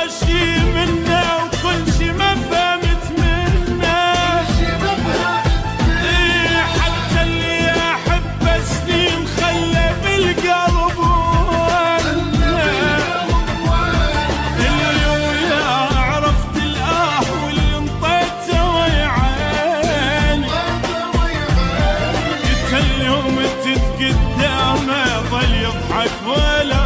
ابغى شي منه وكل شي ما فهمت منه. إيه حتى اللي احبه سنين خلى بالقلب وهنه. اللي وياه عرفت الآه واللي انطيته ويا عيني. جيت اليوم تتقدامه ظل يضحك ولا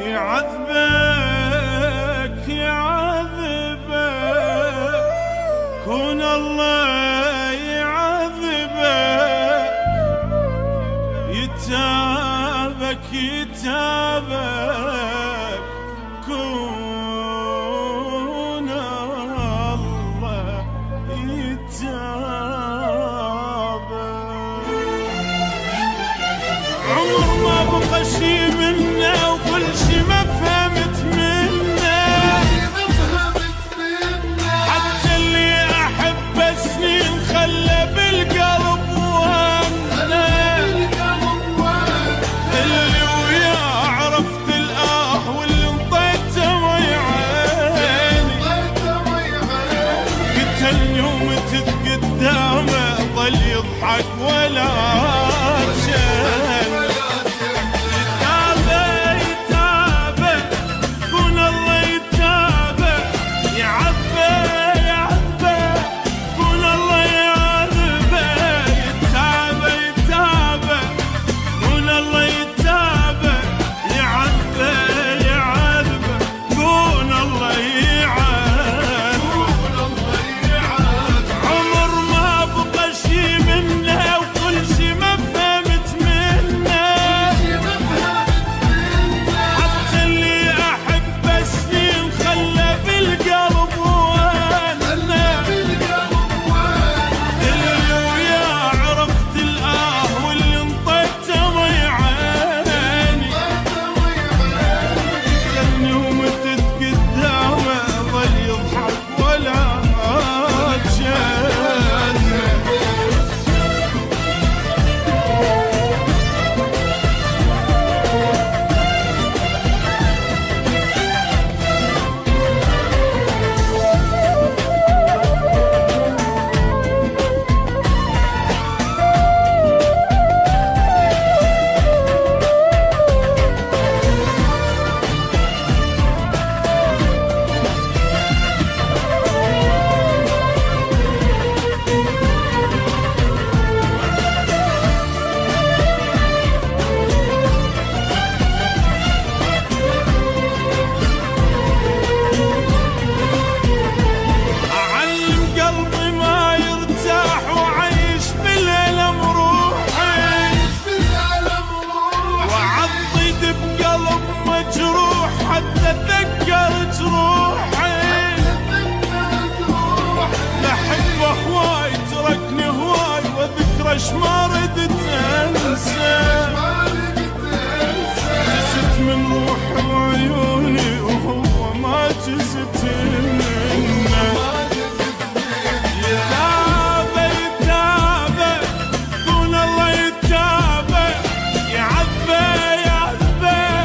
يعذبك يعذبك كون الله يعذبك يتابك يتابك كون الله يتابك. عمر ما بقى شي منه وكل شي ما فهمت منه. حتى اللي احبه سنين خلى بالقلب وهنه. اللي وياه عرفت الآه واللي انطيته ويا عيني. قلت اليوم تتقدامه ظل يضحك ولا شيء. عاش ما ردت انسى، جست من روح وعيوني وهو ما جزت منه. يتابع يتابع قول الله يتابع، يعذبه يعذبه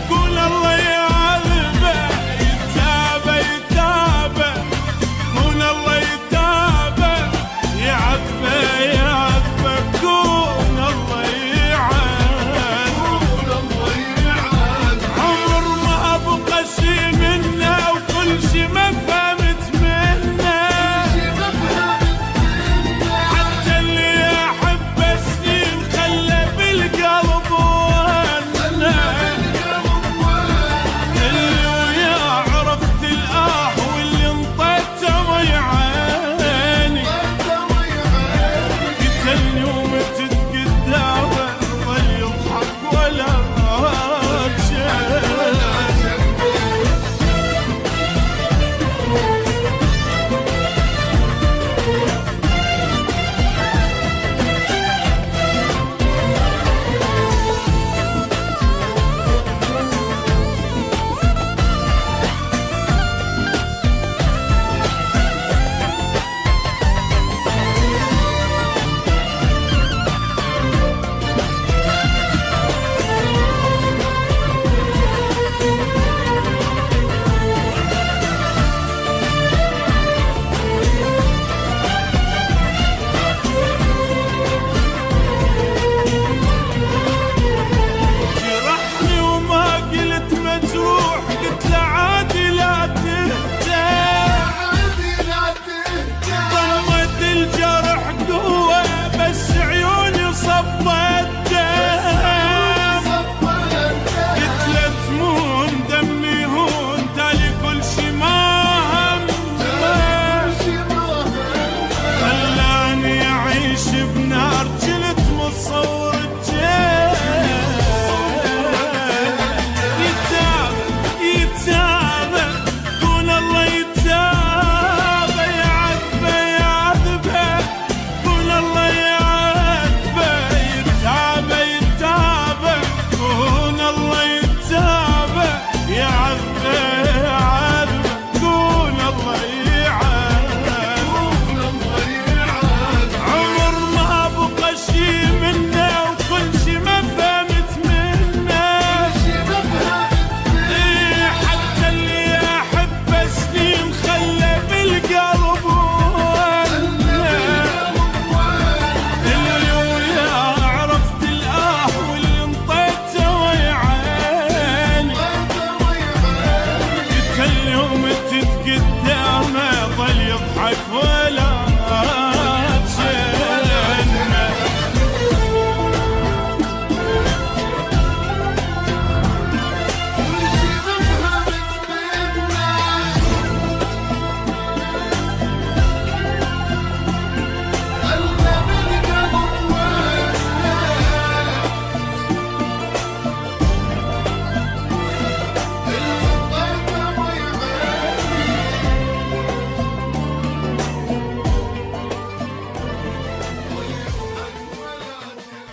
قول الله يعذبه، يتابع يتابع قول الله يتابع، يعذبه يعذبه اكبر